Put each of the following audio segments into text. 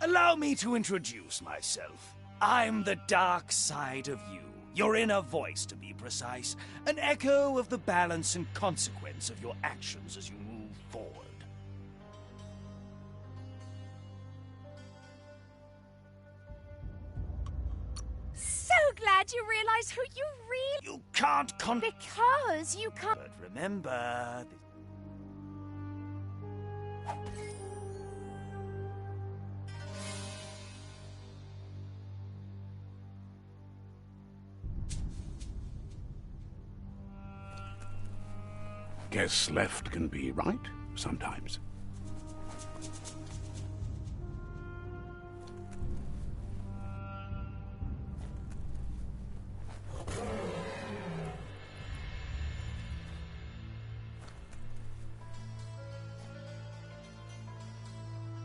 Allow me to introduce myself. I'm the dark side of you. Your inner voice, to be precise. An echo of the balance and consequence of your actions as you move forward. So glad you realize who you really... You can't Because you can't... But remember... Guess left can be right, sometimes.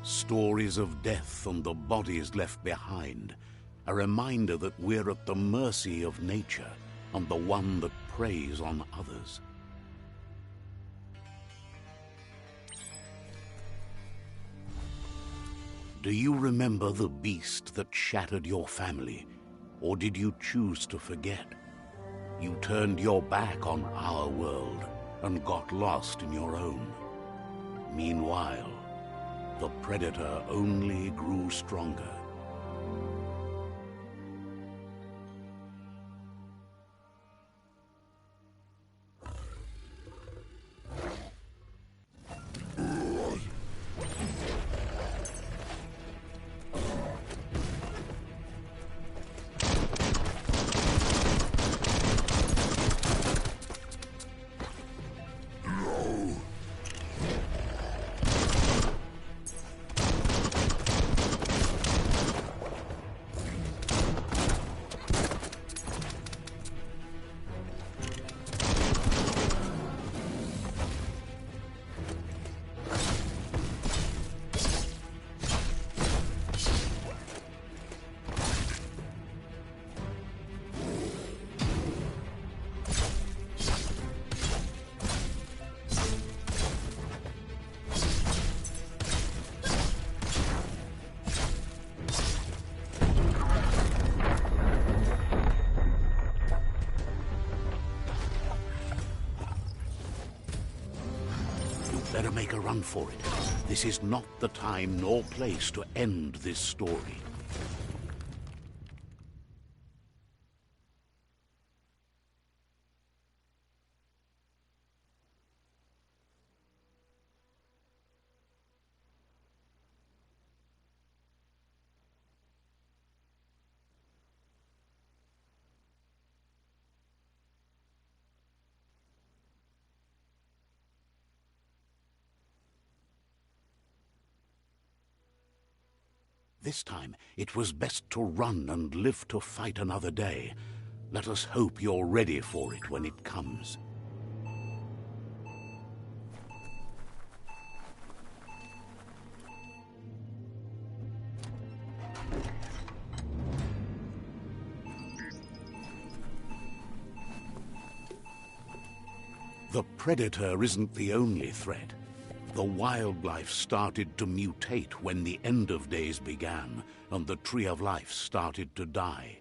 Stories of death and the bodies left behind. A reminder that we're at the mercy of nature and the one that preys on others. Do you remember the beast that shattered your family, or did you choose to forget? You turned your back on our world and got lost in your own. Meanwhile, the predator only grew stronger. Better make a run for it. This is not the time nor place to end this story. This time, it was best to run and live to fight another day. Let us hope you're ready for it when it comes. The predator isn't the only threat. The wildlife started to mutate when the end of days began, and the tree of life started to die.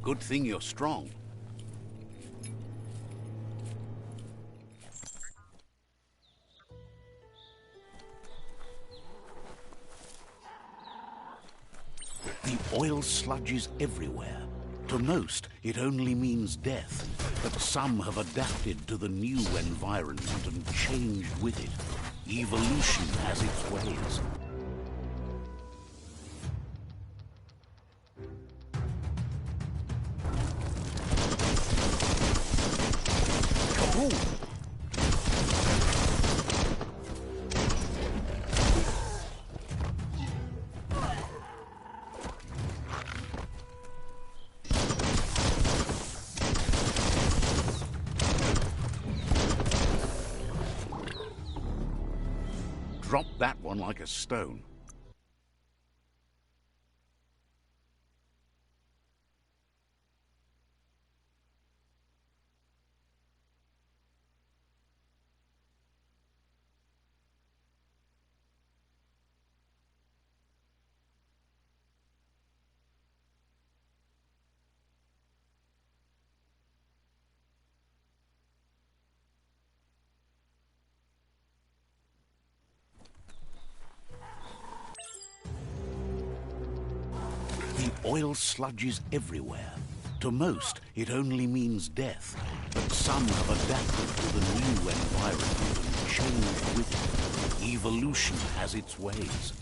Good thing you're strong. The oil sludges everywhere. To most, it only means death, but some have adapted to the new environment and changed with it. Evolution has its ways. Kaboom! Drop that one like a stone. The oil sludges everywhere. To most, it only means death, but some have adapted to the new environment and changed with it. Evolution has its ways.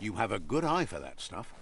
You have a good eye for that stuff.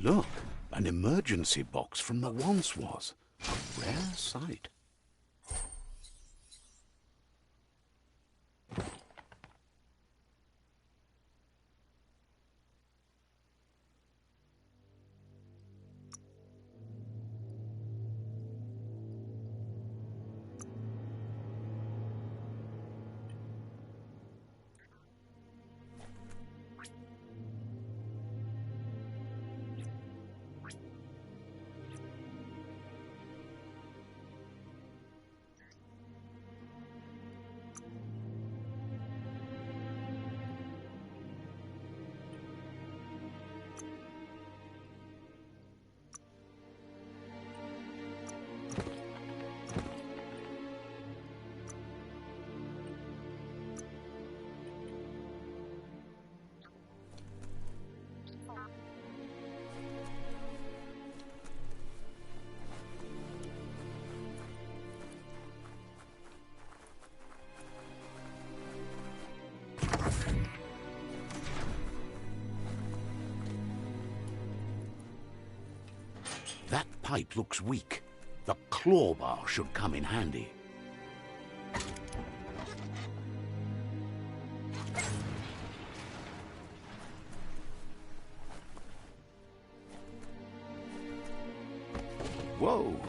Look, an emergency box from the once was. A rare sight. That pipe looks weak. The claw bar should come in handy. Whoa!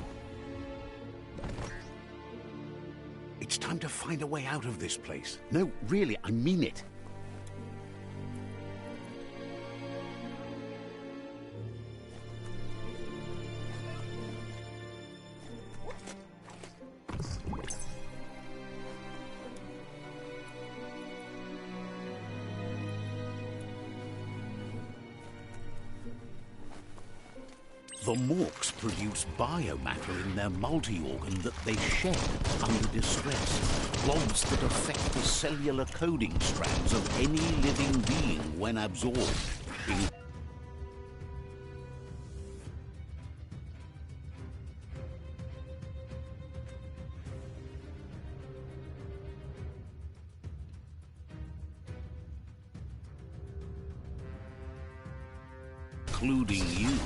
It's time to find a way out of this place. No, really, I mean it. The Morks produce biomatter in their multi-organ that they shed under distress. Blobs that affect the cellular coding strands of any living being when absorbed. Including you.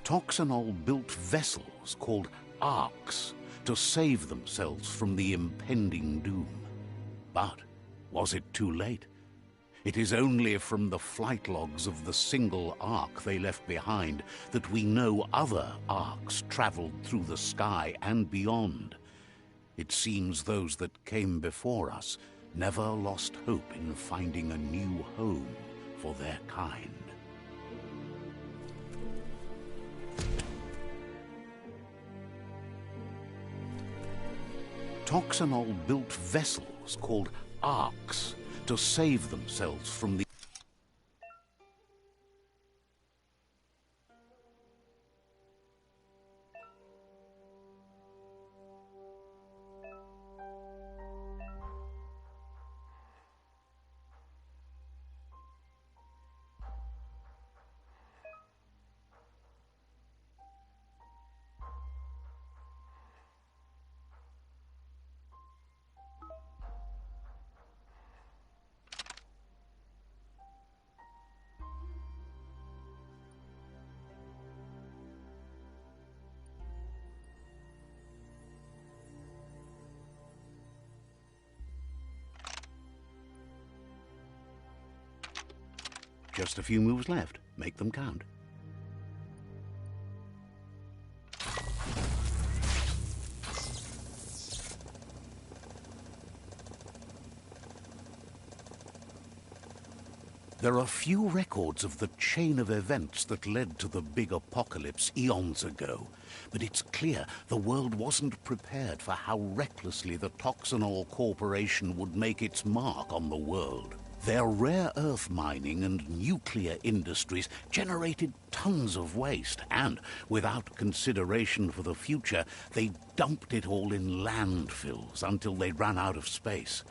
Toxanol built vessels called arks to save themselves from the impending doom. But was it too late? It is only from the flight logs of the single ark they left behind that we know other arks traveled through the sky and beyond. It seems those that came before us never lost hope in finding a new home for their kind. Toxanol built vessels called arks to save themselves from the Just a few moves left. Make them count. There are few records of the chain of events that led to the big apocalypse eons ago, but it's clear the world wasn't prepared for how recklessly the Toxanol Corporation would make its mark on the world. Their rare earth mining and nuclear industries generated tons of waste, and without consideration for the future, they dumped it all in landfills until they ran out of space.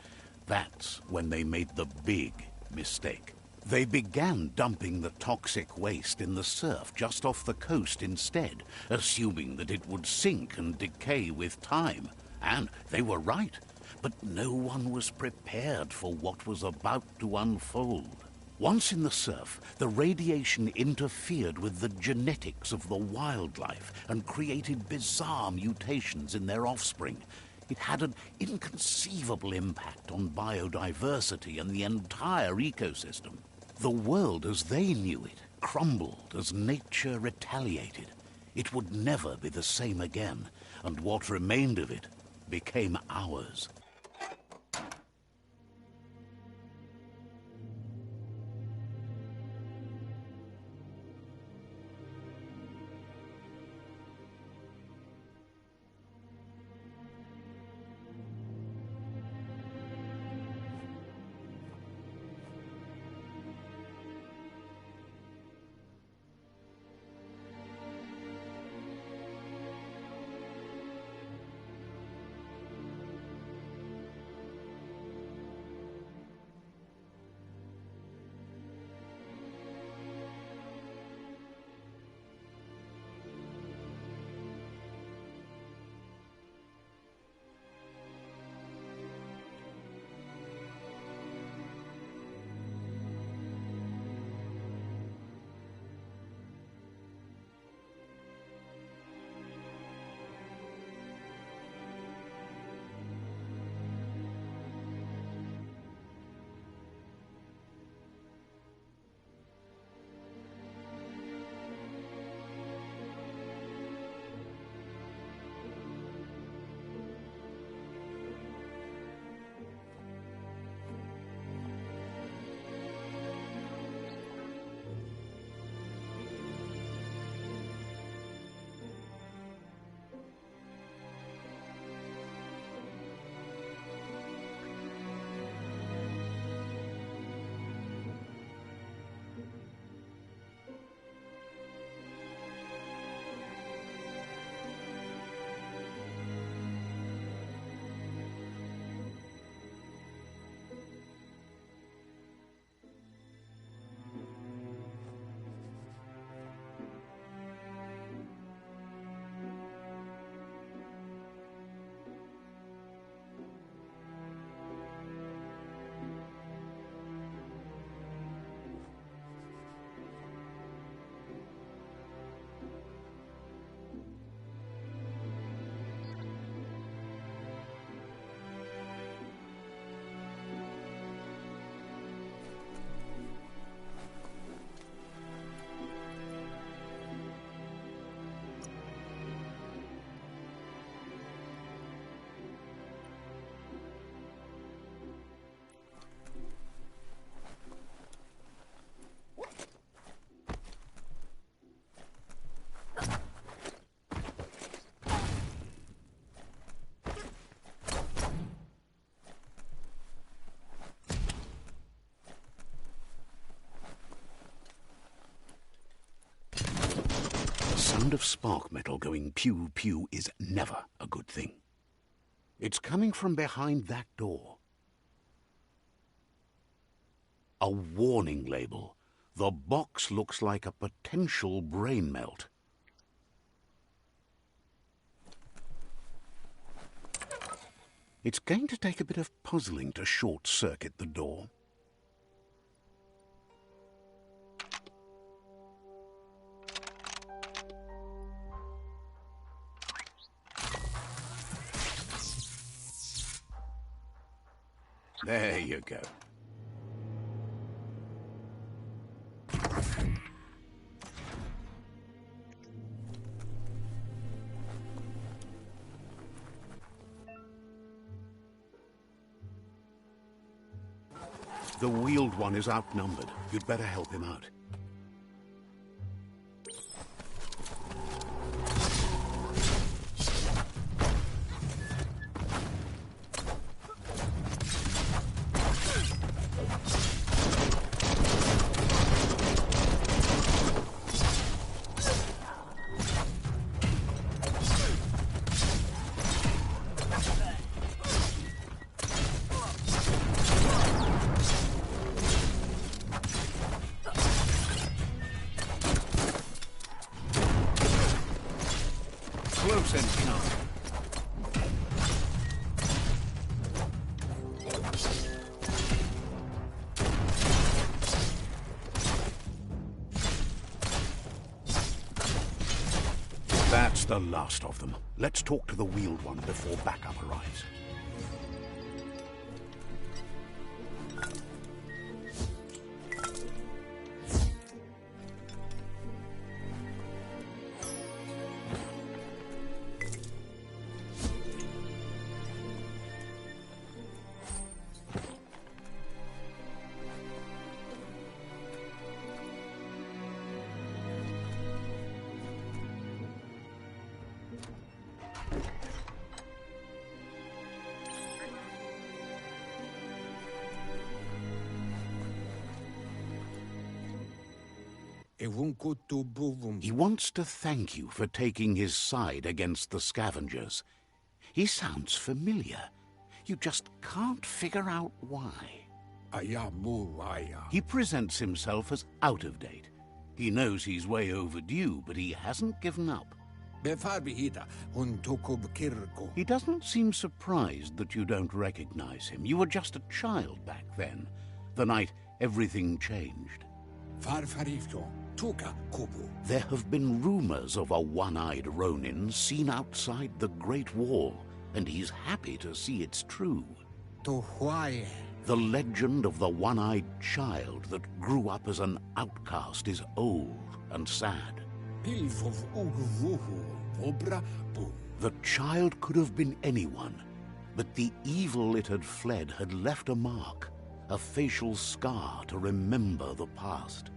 That's when they made the big mistake. They began dumping the toxic waste in the surf just off the coast instead, assuming that it would sink and decay with time. And they were right. But no one was prepared for what was about to unfold. Once in the surf, the radiation interfered with the genetics of the wildlife and created bizarre mutations in their offspring. It had an inconceivable impact on biodiversity and the entire ecosystem. The world as they knew it crumbled as nature retaliated. It would never be the same again, and what remained of it became ours. sound of spark metal going pew-pew is never a good thing. It's coming from behind that door. A warning label. The box looks like a potential brain melt. It's going to take a bit of puzzling to short-circuit the door. There you go. The wheeled one is outnumbered. You'd better help him out. Close encounter. That's the last of them. Let's talk to the wheeled one before backup arrives. He wants to thank you for taking his side against the scavengers. He sounds familiar. You just can't figure out why. He presents himself as out of date. He knows he's way overdue, but he hasn't given up. He doesn't seem surprised that you don't recognize him. You were just a child back then, the night everything changed. There have been rumors of a one-eyed Ronin seen outside the Great Wall, and he's happy to see it's true. The legend of the one-eyed child that grew up as an outcast is old and sad. The child could have been anyone, but the evil it had fled had left a mark, a facial scar to remember the past.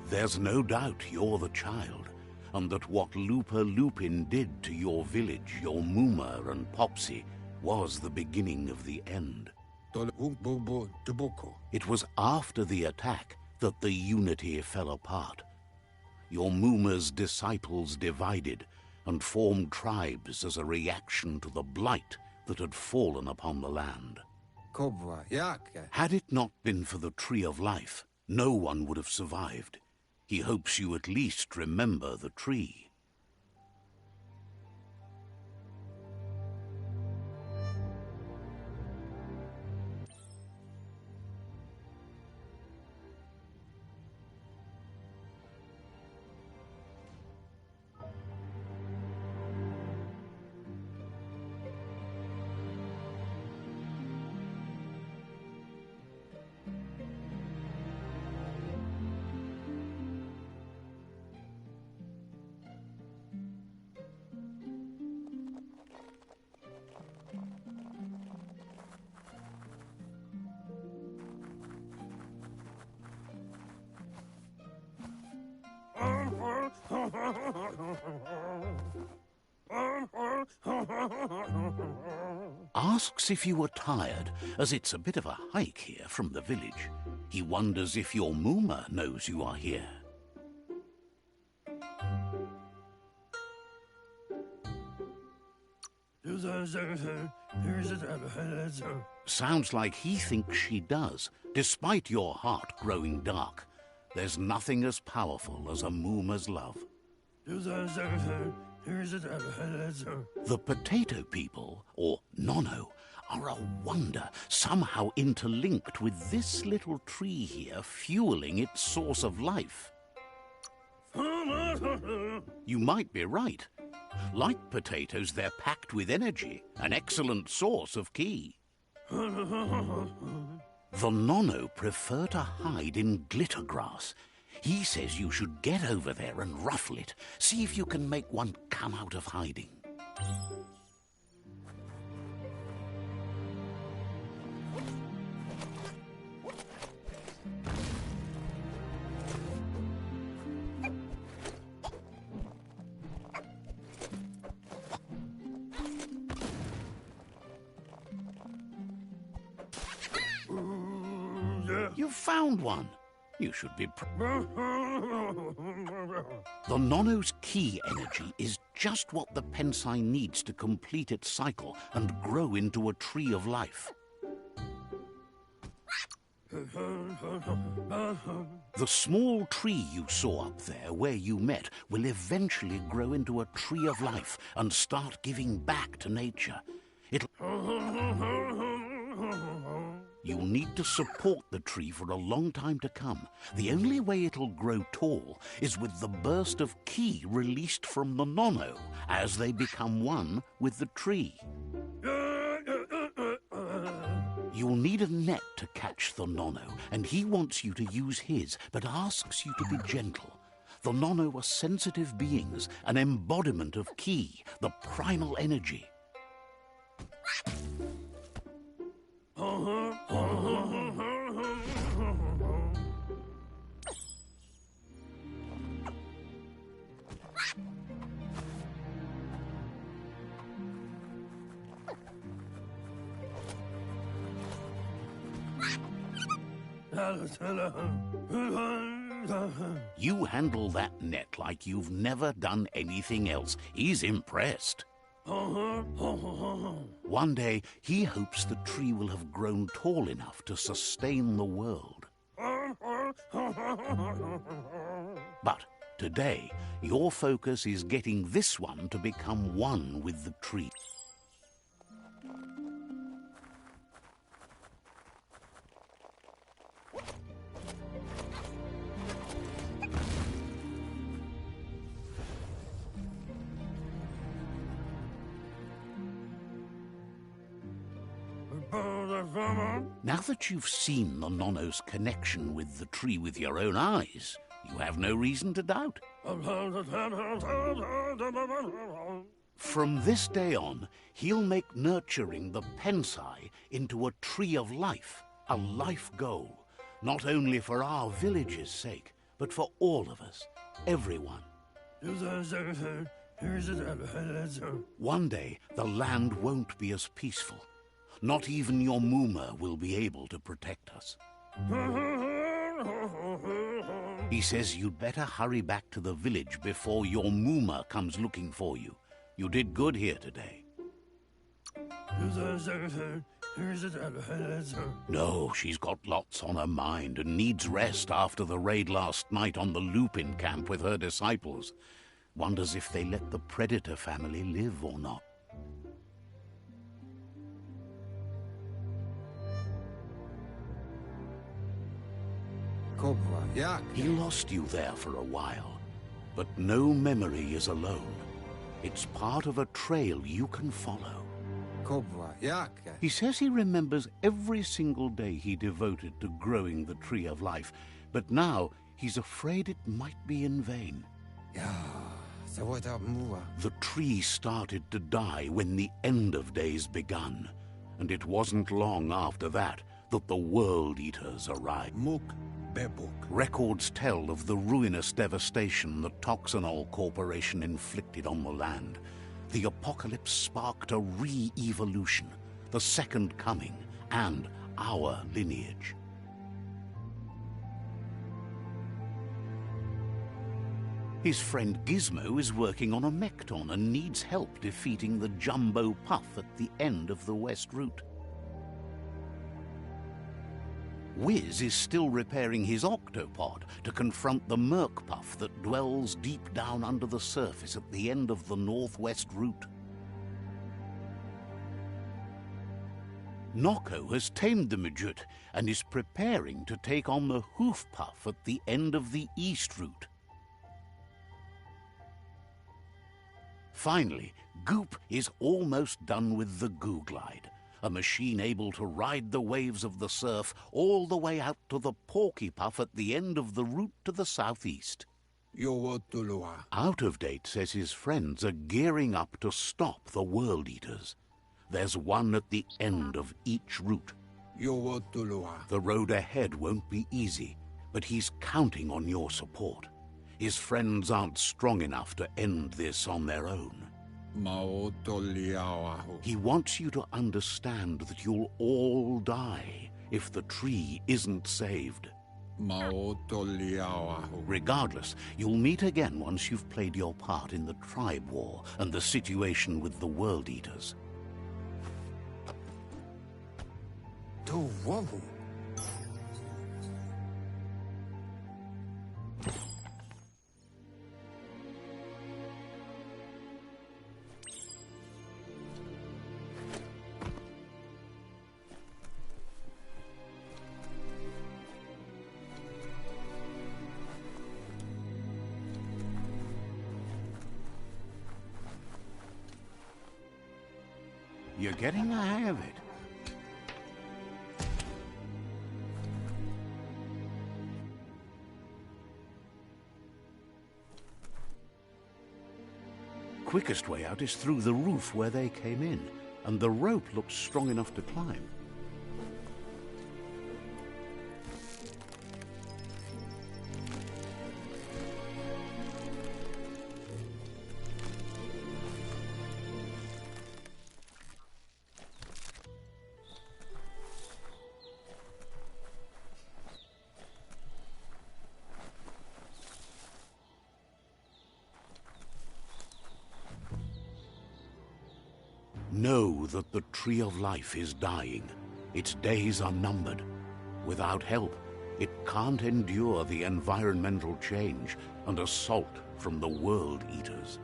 There's no doubt you're the child, and that what Lupa Lupin did to your village, your Muma and Popsy, was the beginning of the end. It was after the attack that the unity fell apart. Your Muma's disciples divided and formed tribes as a reaction to the blight that had fallen upon the land. Had it not been for the Tree of Life, no one would have survived. He hopes you at least remember the tree. Asks if you were tired, as it's a bit of a hike here from the village. He wonders if your Muma knows you are here. Sounds like he thinks she does, despite your heart growing dark. There's nothing as powerful as a Mooma's love. The potato people, or Nono, are a wonder, somehow interlinked with this little tree here fueling its source of life. You might be right. Like potatoes, they're packed with energy, an excellent source of ki. The Nono prefer to hide in glitter grass. He says you should get over there and ruffle it. See if you can make one come out of hiding. You found one. You should be The Nono's ki energy is just what the Pensai needs to complete its cycle and grow into a tree of life. The small tree you saw up there where you met will eventually grow into a tree of life and start giving back to nature. You'll need to support the tree for a long time to come. The only way it'll grow tall is with the burst of ki released from the Nono as they become one with the tree. You'll need a net to catch the Nono, and he wants you to use his, but asks you to be gentle. The Nono are sensitive beings, an embodiment of ki, the primal energy. You handle that net like you've never done anything else. He's impressed. One day, he hopes the tree will have grown tall enough to sustain the world. But today, your focus is getting this one to become one with the tree. Now that you've seen the Nono's connection with the tree with your own eyes, you have no reason to doubt. From this day on, he'll make nurturing the Pensai into a tree of life, a life goal, not only for our village's sake, but for all of us, everyone. One day, the land won't be as peaceful. Not even your Mooma will be able to protect us. He says you'd better hurry back to the village before your Mooma comes looking for you. You did good here today. No, she's got lots on her mind and needs rest after the raid last night on the Lupin camp with her disciples. Wonders if they let the Predator family live or not. He lost you there for a while, but no memory is alone. It's part of a trail you can follow. He says he remembers every single day he devoted to growing the tree of life, but now he's afraid it might be in vain. The tree started to die when the end of days begun, and it wasn't long after that the World Eaters arrived. Records tell of the ruinous devastation the Toxanol Corporation inflicted on the land. The apocalypse sparked a re-evolution, the second coming, and our lineage. His friend Gizmo is working on a Mekton and needs help defeating the Jumbo Puff at the end of the West Route. Wiz is still repairing his octopod to confront the Merc Puff that dwells deep down under the surface at the end of the Northwest Route. Nocco has tamed the Midget and is preparing to take on the Hoof Puff at the end of the East Route. Finally, Goop is almost done with the Goo Glide, a machine able to ride the waves of the surf all the way out to the Porky Puff at the end of the route to the southeast. Out of Date says his friends are gearing up to stop the World Eaters. There's one at the end of each route. The road ahead won't be easy, but he's counting on your support. His friends aren't strong enough to end this on their own. He wants you to understand that you'll all die if the tree isn't saved. Regardless, you'll meet again once you've played your part in the tribe war and the situation with the World Eaters. You're getting the hang of it. Quickest way out is through the roof where they came in, and the rope looks strong enough to climb. Know that the Tree of Life is dying. Its days are numbered. Without help, it can't endure the environmental change and assault from the World Eaters.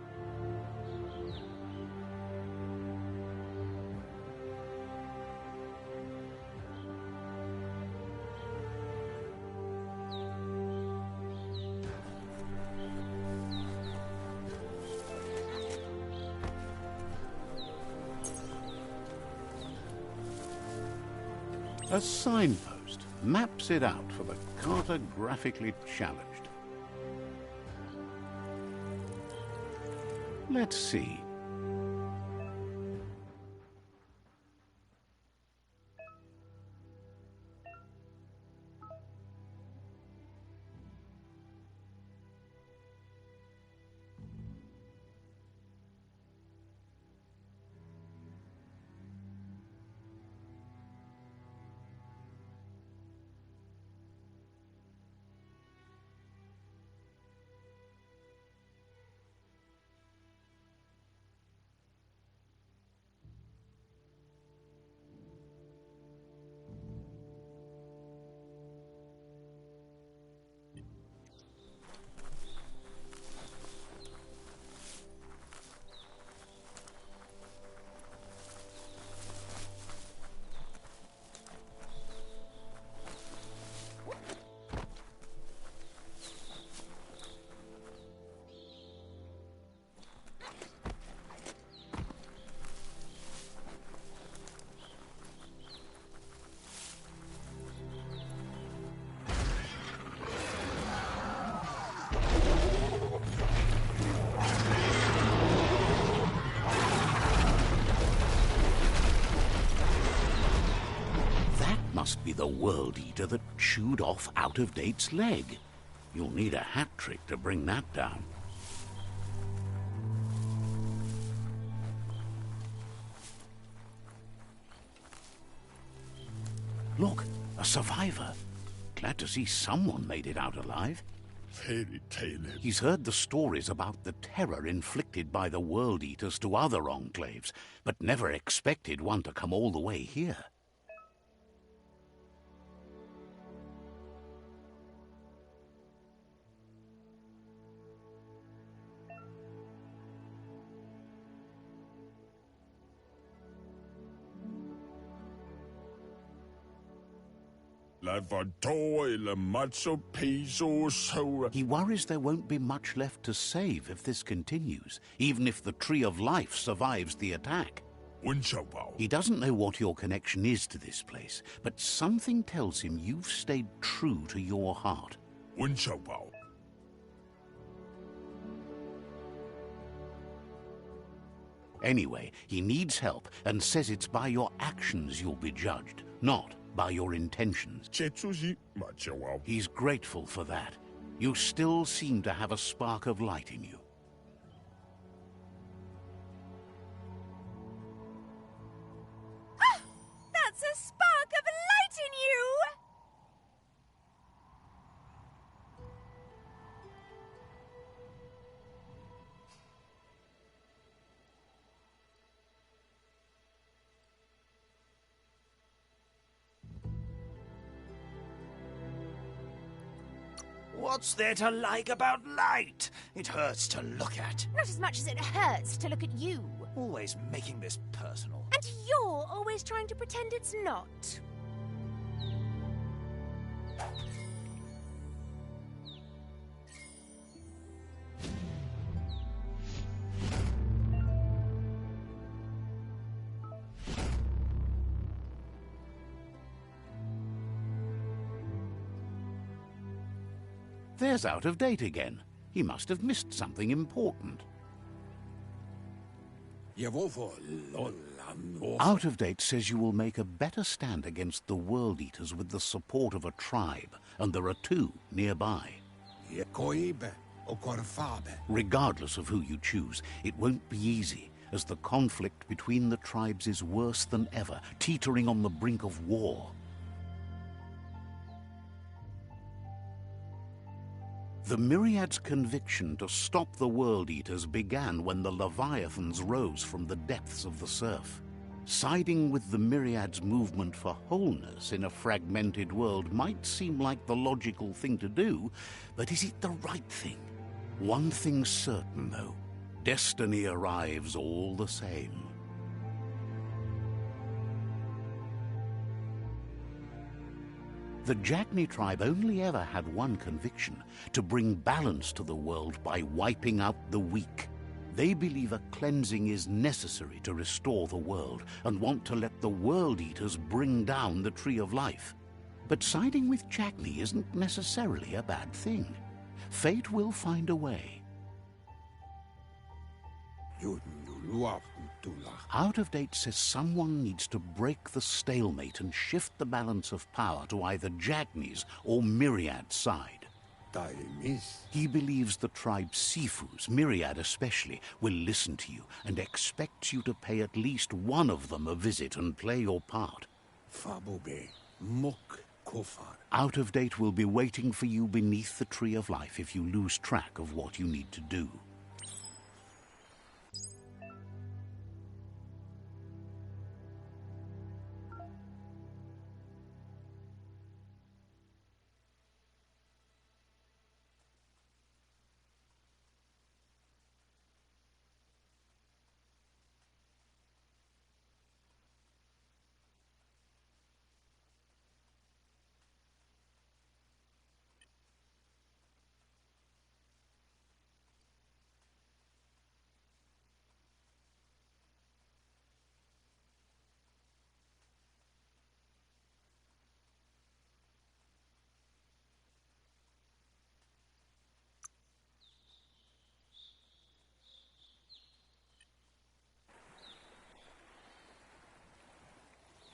A signpost maps it out for the cartographically challenged. Let's see. Must be the World Eater that chewed off Out of Date's leg. You'll need a hat trick to bring that down. Look, a survivor. Glad to see someone made it out alive. Fairy tale. He's heard the stories about the terror inflicted by the World Eaters to other enclaves, but never expected one to come all the way here. He worries there won't be much left to save if this continues, even if the Tree of Life survives the attack. He doesn't know what your connection is to this place, but something tells him you've stayed true to your heart. Anyway, he needs help and says it's by your actions you'll be judged, not by your intentions. He's grateful for that. You still seem to have a spark of light in you. Ah! That's a spark of light in you! What's there to like about light? It hurts to look at. Not as much as it hurts to look at you. Always making this personal. And you're always trying to pretend it's not. There's Out of Date again. He must have missed something important. Out of Date says you will make a better stand against the World Eaters with the support of a tribe, and there are two nearby. Regardless of who you choose, it won't be easy, as the conflict between the tribes is worse than ever, teetering on the brink of war. The Myriad's conviction to stop the World Eaters began when the Leviathans rose from the depths of the surf. Siding with the Myriad's movement for wholeness in a fragmented world might seem like the logical thing to do, but is it the right thing? One thing's certain, though. Destiny arrives all the same. The Jagni tribe only ever had one conviction: to bring balance to the world by wiping out the weak. They believe a cleansing is necessary to restore the world and want to let the World Eaters bring down the Tree of Life. But siding with Jagni isn't necessarily a bad thing. Fate will find a way. Out of Date says someone needs to break the stalemate and shift the balance of power to either Jagni's or Myriad's side. He believes the tribe Sifus, Myriad especially, will listen to you and expects you to pay at least one of them a visit and play your part. Out of Date will be waiting for you beneath the Tree of Life if you lose track of what you need to do.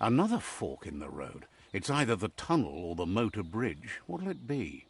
Another fork in the road. It's either the tunnel or the motor bridge. What'll it be?